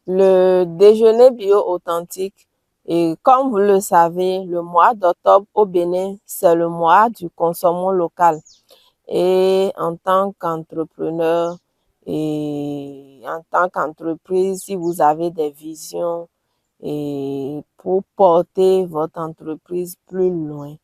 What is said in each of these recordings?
Le déjeuner bio authentique, et comme vous le savez, le mois d'octobre au Bénin, c'est le mois du consommation local. Et en tant qu'entrepreneur et en tant qu'entreprise, si vous avez des visions et pour porter votre entreprise plus loin,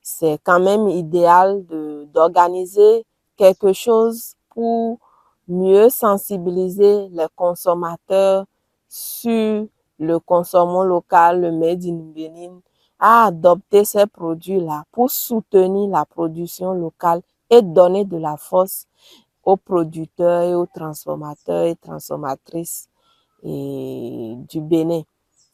c'est quand même idéal d'organiser quelque chose pour mieux sensibiliser les consommateurs sur le consommation local, le Made in Benin, à adopter ces produits-là pour soutenir la production locale et donner de la force aux producteurs et aux transformateurs et transformatrices du Bénin.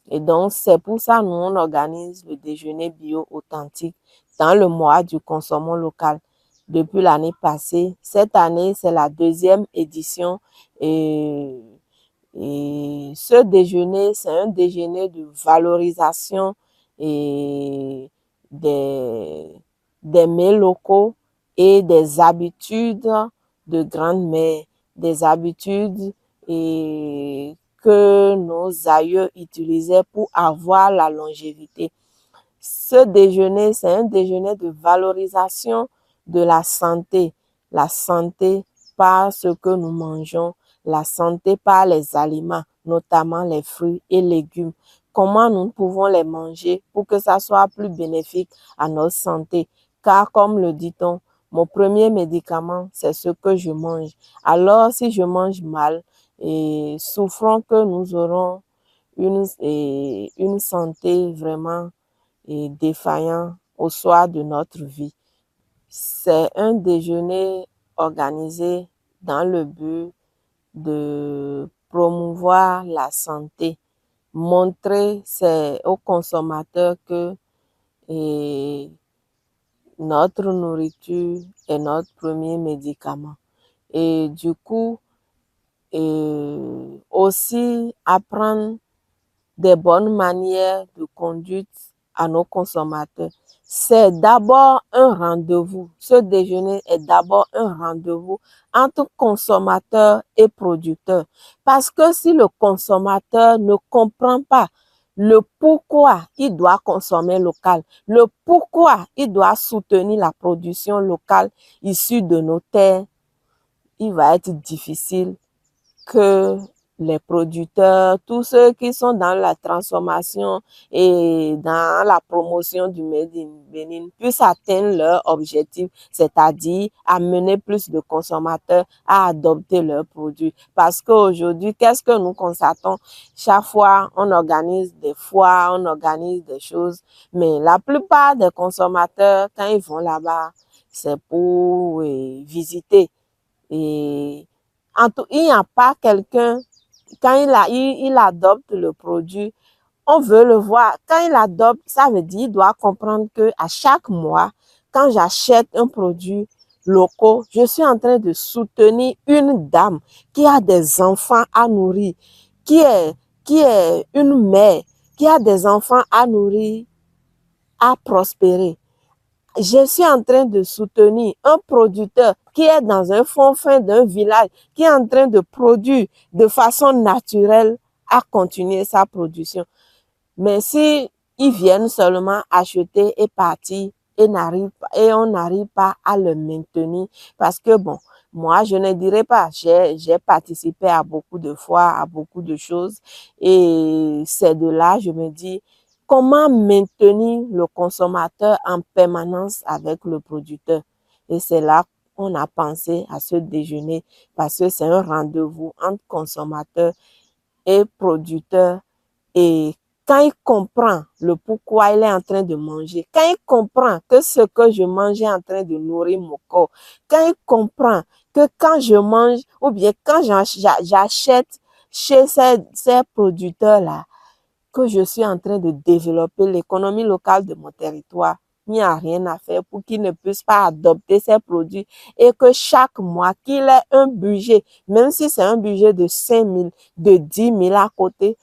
Et donc, c'est pour ça nous, on organise le déjeuner bio authentique dans le mois du consommation local depuis l'année passée. Cette année, c'est la deuxième édition et, et ce déjeuner, c'est un déjeuner de valorisation et des mets locaux et des habitudes de grandes-mères, des habitudes et que nos aïeux utilisaient pour avoir la longévité. Ce déjeuner, c'est un déjeuner de valorisation de la santé par ce que nous mangeons, la santé par les aliments, notamment les fruits et légumes. Comment nous pouvons les manger pour que ça soit plus bénéfique à notre santé. Car comme le dit-on, mon premier médicament, c'est ce que je mange. Alors, si je mange mal, et souffrons que nous aurons une santé vraiment défaillant au soir de notre vie. C'est un déjeuner organisé dans le but de promouvoir la santé, montrer aux consommateurs que notre nourriture est notre premier médicament. Et du coup, aussi apprendre des bonnes manières de conduite à nos consommateurs. C'est d'abord un rendez-vous. Ce déjeuner est d'abord un rendez-vous entre consommateurs et producteurs. Parce que si le consommateur ne comprend pas le pourquoi il doit consommer local, le pourquoi il doit soutenir la production locale issue de nos terres, il va être difficile que les producteurs, tous ceux qui sont dans la transformation et dans la promotion du Made in Benin puissent atteindre leur objectif, c'est-à-dire amener plus de consommateurs à adopter leurs produits. Parce qu'aujourd'hui, qu'est-ce que nous constatons? Chaque fois, on organise des foires, on organise des choses, mais la plupart des consommateurs, quand ils vont là-bas, c'est pour visiter. Et il n'y a pas quelqu'un, quand il adopte le produit, on veut le voir. Quand il adopte, ça veut dire qu'il doit comprendre qu'à chaque mois, quand j'achète un produit local, je suis en train de soutenir une dame qui a des enfants à nourrir, qui est une mère, qui a des enfants à nourrir, à prospérer. Je suis en train de soutenir un producteur qui est dans un fond fin d'un village, qui est en train de produire de façon naturelle à continuer sa production. Mais si ils viennent seulement acheter et partir et on n'arrive pas à le maintenir, parce que bon, moi je ne dirais pas, j'ai participé à beaucoup de fois, à beaucoup de choses, et c'est de là je me dis comment maintenir le consommateur en permanence avec le producteur. Et c'est là qu'on a pensé à ce déjeuner parce que c'est un rendez-vous entre consommateur et producteur. Et quand il comprend le pourquoi il est en train de manger, quand il comprend que ce que je mange est en train de nourrir mon corps, quand il comprend que quand je mange ou bien quand j'achète chez ces producteurs-là, que je suis en train de développer l'économie locale de mon territoire, il n'y a rien à faire pour qu'ils ne puissent pas adopter ces produits et que chaque mois, qu'il ait un budget, même si c'est un budget de 5 000, de 10 000 à côté,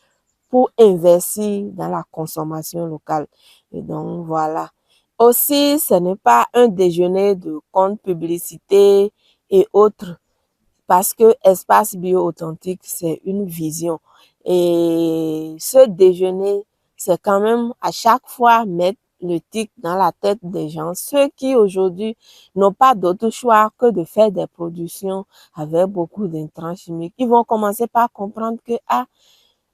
pour investir dans la consommation locale. Et donc, voilà. Aussi, ce n'est pas un déjeuner de compte publicité et autres, parce que Espace Bio Authentique, c'est une vision. Et ce déjeuner, c'est quand même à chaque fois mettre le tic dans la tête des gens. Ceux qui aujourd'hui n'ont pas d'autre choix que de faire des productions avec beaucoup d'intrants chimiques, ils vont commencer par comprendre que,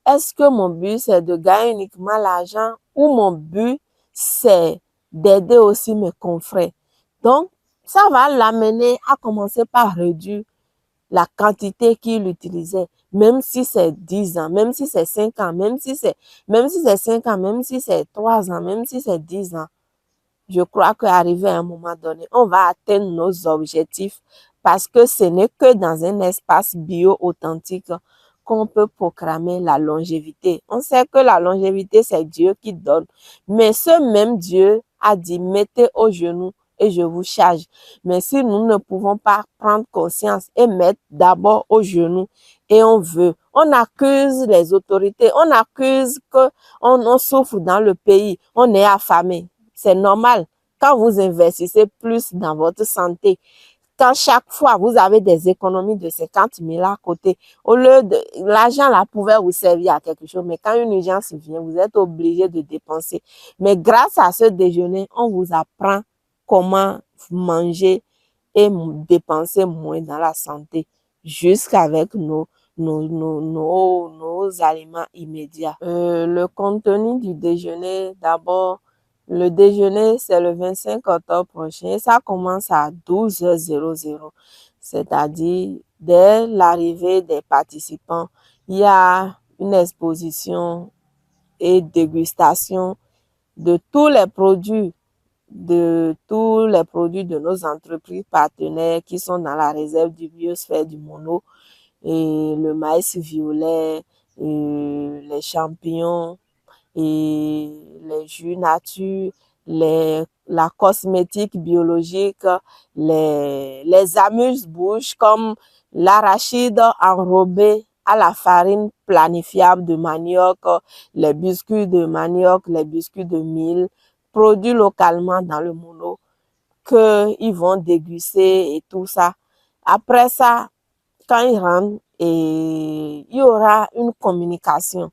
est-ce que mon but, c'est de gagner uniquement l'argent ou mon but, c'est d'aider aussi mes confrères? Donc, ça va l'amener à commencer par réduire la quantité qu'il utilisait, même si c'est 10 ans, même si c'est 5 ans, même si c'est 5 ans, même si c'est 3 ans, même si c'est 10 ans. Je crois qu'arrivé à un moment donné, on va atteindre nos objectifs parce que ce n'est que dans un espace bio authentique qu'on peut proclamer la longévité. On sait que la longévité, c'est Dieu qui donne. Mais ce même Dieu a dit, mettez au genou et je vous charge. Mais si nous ne pouvons pas prendre conscience et mettre d'abord au genou et on accuse les autorités, on accuse qu'on souffre dans le pays, on est affamé. C'est normal. Quand vous investissez plus dans votre santé, quand chaque fois vous avez des économies de 50 000 à côté, au lieu de l'argent là pouvait vous servir à quelque chose, mais quand une urgence vient, vous êtes obligé de dépenser. Mais grâce à ce déjeuner, on vous apprend comment manger et dépenser moins dans la santé, jusqu'avec nos aliments immédiats. Le contenu du déjeuner, d'abord, le déjeuner, c'est le 25 octobre prochain et ça commence à 12h00. C'est-à-dire, dès l'arrivée des participants, il y a une exposition et dégustation de tous les produits de nos entreprises partenaires qui sont dans la réserve du biosphère du Mono, et le maïs violet, et les champignons, et les jus nature, la cosmétique biologique, les amuse-bouches comme l'arachide enrobé à la farine planifiable de manioc, les biscuits de manioc, les biscuits de mil, produits localement dans le Mono, qu'ils vont déguster et tout ça. Après ça, quand ils rentrent, et il y aura une communication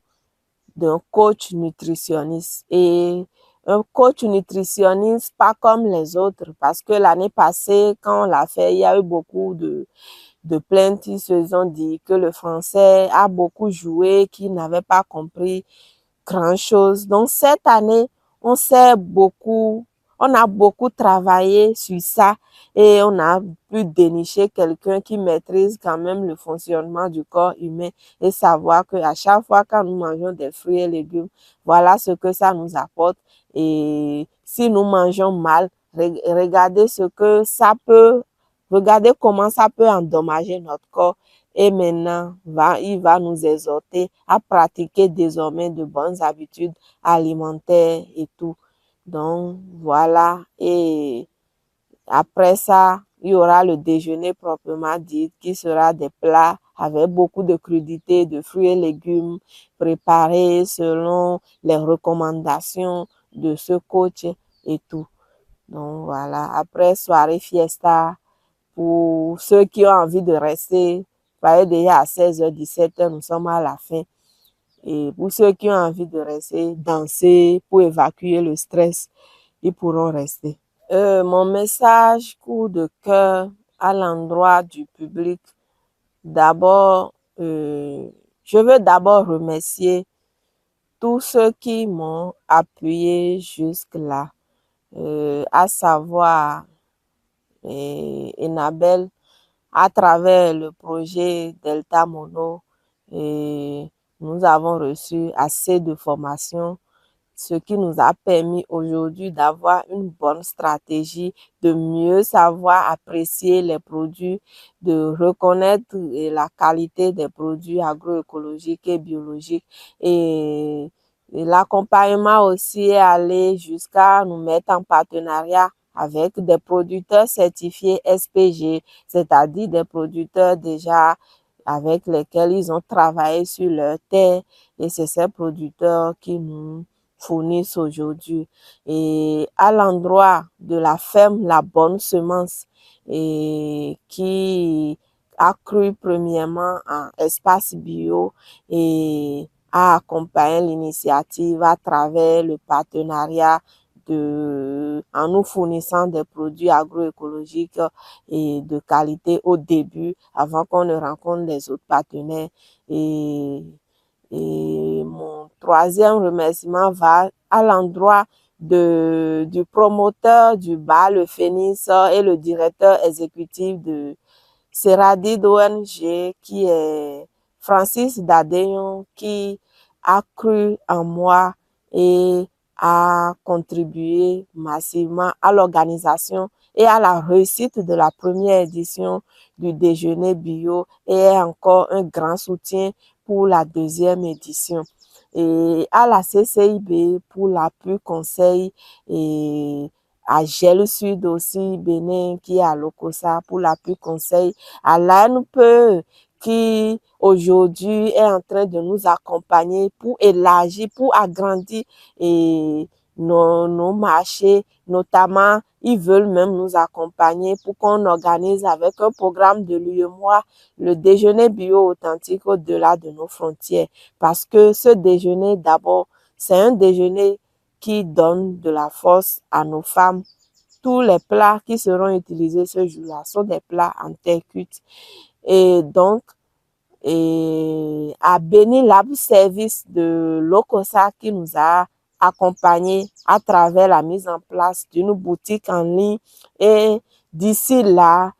d'un coach nutritionniste. Et un coach nutritionniste, pas comme les autres, parce que l'année passée, quand on l'a fait, il y a eu beaucoup de plaintes qui se sont dit que le français a beaucoup joué, qu'ils n'avaient pas compris grand-chose. Donc, cette année, on a beaucoup travaillé sur ça et on a pu dénicher quelqu'un qui maîtrise quand même le fonctionnement du corps humain et savoir qu'à chaque fois quand nous mangeons des fruits et légumes, voilà ce que ça nous apporte. Et si nous mangeons mal, regardez regardez comment ça peut endommager notre corps. Et maintenant, il va nous exhorter à pratiquer désormais de bonnes habitudes alimentaires et tout. Donc, voilà. Et après ça, il y aura le déjeuner proprement dit, qui sera des plats avec beaucoup de crudités, de fruits et légumes préparés selon les recommandations de ce coach et tout. Donc, voilà. Après, soirée fiesta, pour ceux qui ont envie de rester, voyez déjà à 16h, 17h, nous sommes à la fin. Et pour ceux qui ont envie de rester, danser pour évacuer le stress, ils pourront rester. Mon message coup de cœur à l'endroit du public, d'abord, je veux d'abord remercier tous ceux qui m'ont appuyé jusque-là, à savoir Enabel, à travers le projet Delta Mono, et nous avons reçu assez de formations, ce qui nous a permis aujourd'hui d'avoir une bonne stratégie, de mieux savoir apprécier les produits, de reconnaître la qualité des produits agroécologiques et biologiques. Et l'accompagnement aussi est allé jusqu'à nous mettre en partenariat avec des producteurs certifiés SPG, c'est-à-dire des producteurs déjà avec lesquels ils ont travaillé sur leur terre, et c'est ces producteurs qui nous fournissent aujourd'hui. Et à l'endroit de la ferme La Bonne Semence, et qui accru premièrement en espace bio et a accompagné l'initiative à travers le partenariat en nous fournissant des produits agroécologiques et de qualité au début, avant qu'on ne rencontre les autres partenaires. Et mon troisième remerciement va à l'endroit du promoteur du bar Le Phénix et le directeur exécutif de Seradi d'ONG, qui est Francis Dadeyon, qui a cru en moi et a contribué massivement à l'organisation et à la réussite de la première édition du déjeuner bio, et est encore un grand soutien pour la deuxième édition. Et à la CCIB pour l'appui conseil, et à Gel Sud aussi, Bénin, qui est à Lokossa pour l'appui conseil, à l'ANPE qui aujourd'hui est en train de nous accompagner pour élargir, pour agrandir et nos marchés, notamment ils veulent même nous accompagner pour qu'on organise avec un programme de l'UEMOA le déjeuner bio authentique au-delà de nos frontières, parce que ce déjeuner d'abord, c'est un déjeuner qui donne de la force à nos femmes. Tous les plats qui seront utilisés ce jour-là sont des plats en terre cuite. Et donc, à Béni Lab Service de Lokossa qui nous a accompagnés à travers la mise en place d'une boutique en ligne. Et d'ici là,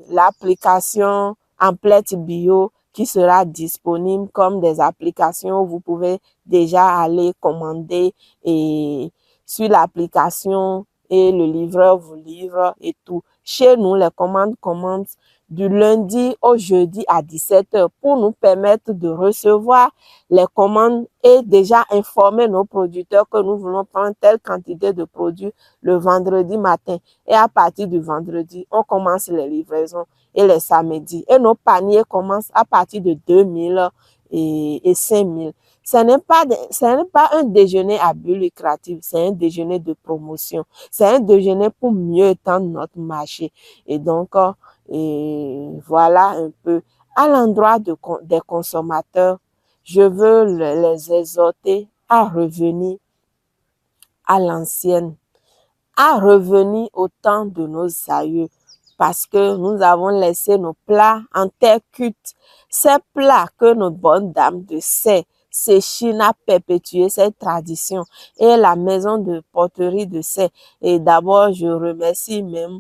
l'application Emplette Bio qui sera disponible comme des applications où vous pouvez déjà aller commander et sur l'application et le livreur vous livre et tout. Chez nous, les commandes commencent du lundi au jeudi à 17h pour nous permettre de recevoir les commandes et déjà informer nos producteurs que nous voulons prendre telle quantité de produits le vendredi matin. Et à partir du vendredi, on commence les livraisons et les samedis. Et nos paniers commencent à partir de 2000 et 5000. Ce n'est pas un déjeuner à but lucratif, c'est un déjeuner de promotion. C'est un déjeuner pour mieux étendre notre marché. Et donc, et voilà un peu. À l'endroit des consommateurs, je veux les exhorter à revenir à l'ancienne, à revenir au temps de nos aïeux, parce que nous avons laissé nos plats en terre cuite. Ces plats que nos bonnes dames de Séchine a perpétué cette tradition, et la maison de poterie de Sé. Et d'abord, je remercie même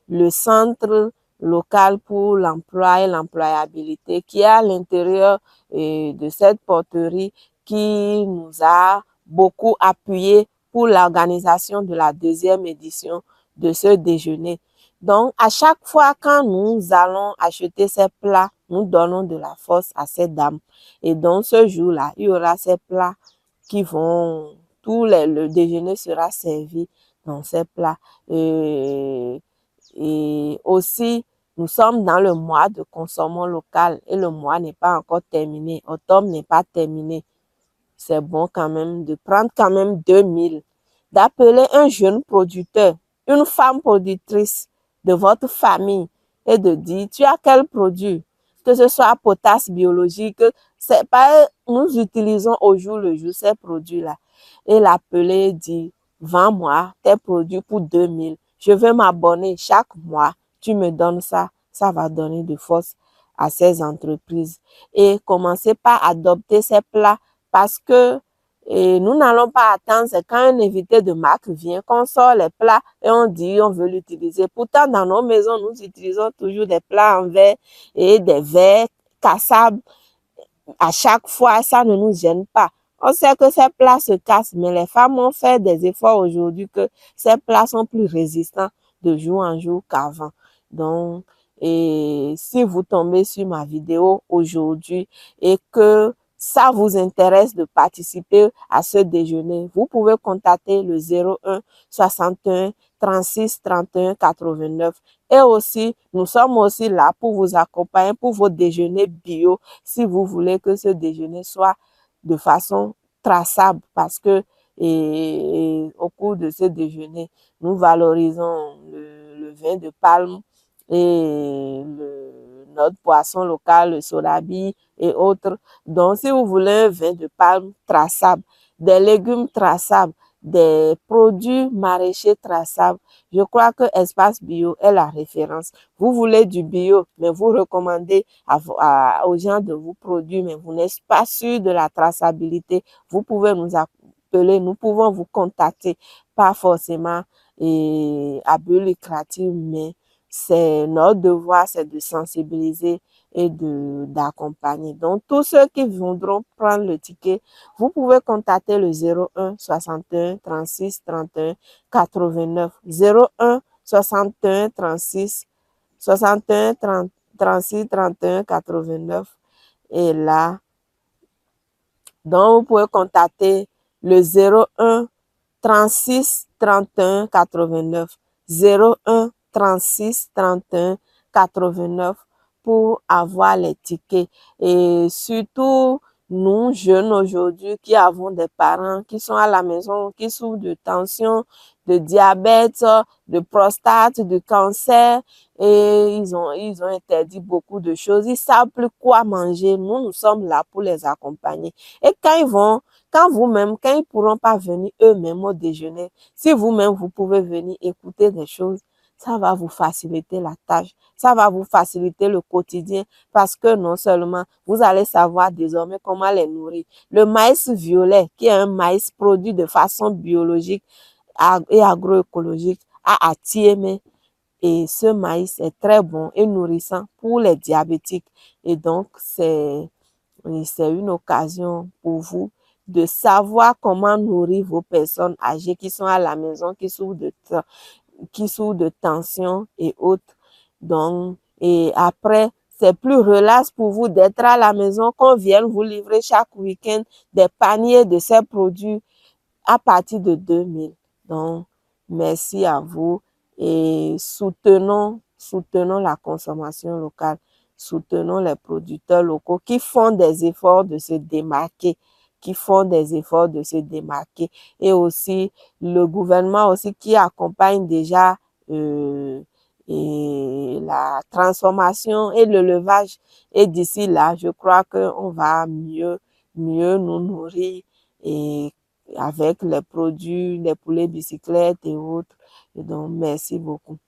le centre local pour l'emploi et l'employabilité qui est à l'intérieur de cette poterie, qui nous a beaucoup appuyé pour l'organisation de la deuxième édition de ce déjeuner. Donc, à chaque fois quand nous allons acheter ces plats, nous donnons de la force à ces dames. Et donc, ce jour-là, il y aura ces plats qui vont, le déjeuner sera servi dans ces plats. Et aussi, nous sommes dans le mois de consommation local et le mois n'est pas encore terminé. Octobre n'est pas terminé. C'est bon quand même de prendre quand même 2000, d'appeler un jeune producteur, une femme productrice de votre famille et de dire, tu as quel produit? Que ce soit potasse biologique, c'est pas, nous utilisons au jour le jour ces produits-là. Et l'appeler dit, vends-moi tes produits pour 2000. Je veux m'abonner chaque mois. Tu me donnes ça. Ça va donner de force à ces entreprises. Et commencez par adopter ces plats, parce que nous n'allons pas attendre, c'est quand un invité de marque vient qu'on sort les plats et on dit on veut l'utiliser. Pourtant, dans nos maisons, nous utilisons toujours des plats en verre et des verres cassables. À chaque fois, ça ne nous gêne pas. On sait que ces plats se cassent, mais les femmes ont fait des efforts aujourd'hui que ces plats sont plus résistants de jour en jour qu'avant. Donc, et si vous tombez sur ma vidéo aujourd'hui et que ça vous intéresse de participer à ce déjeuner, vous pouvez contacter le 01 61 36 31 89. Et aussi, nous sommes aussi là pour vous accompagner pour vos déjeuners bio, si vous voulez que ce déjeuner soit de façon traçable, parce que au cours de ce déjeuner, nous valorisons le vin de palme et notre poisson local, le sorabi et autres. Donc, si vous voulez un vin de palme traçable, des légumes traçables, des produits maraîchers traçables, je crois que Espace Bio est la référence. Vous voulez du bio, mais vous recommandez aux gens de vous produire, mais vous n'êtes pas sûr de la traçabilité. Vous pouvez nous appeler, nous pouvons vous contacter, pas forcément à but lucratif, mais c'est notre devoir, c'est de sensibiliser et d'accompagner. Donc, tous ceux qui voudront prendre le ticket, vous pouvez contacter le 01 61 36 31 89. 01 61 36 61 30, 36 31 89. Et là, donc vous pouvez contacter le 01 36 31 89. 01 36 31 89 pour avoir les tickets. Et surtout, nous, jeunes aujourd'hui, qui avons des parents qui sont à la maison, qui souffrent de tension, de diabète, de prostate, de cancer, et ils ont interdit beaucoup de choses. Ils savent plus quoi manger. Nous sommes là pour les accompagner. Et quand ils pourront pas venir eux-mêmes au déjeuner, si vous-même, vous pouvez venir écouter des choses, ça va vous faciliter la tâche, ça va vous faciliter le quotidien parce que non seulement vous allez savoir désormais comment les nourrir. Le maïs violet, qui est un maïs produit de façon biologique et agroécologique, a attiré. Et ce maïs est très bon et nourrissant pour les diabétiques. Et donc, c'est une occasion pour vous de savoir comment nourrir vos personnes âgées qui sont à la maison, qui souffrent de tension et autres. Donc, et après, c'est plus relax pour vous d'être à la maison, qu'on vienne vous livrer chaque week-end des paniers de ces produits à partir de 2000. Donc, merci à vous et soutenons la consommation locale, soutenons les producteurs locaux qui font des efforts de se démarquer, et aussi le gouvernement aussi qui accompagne déjà et la transformation et l'élevage. Et d'ici là, je crois qu'on va mieux nous nourrir et avec les produits, les poulets bicyclettes et autres. Et donc, merci beaucoup.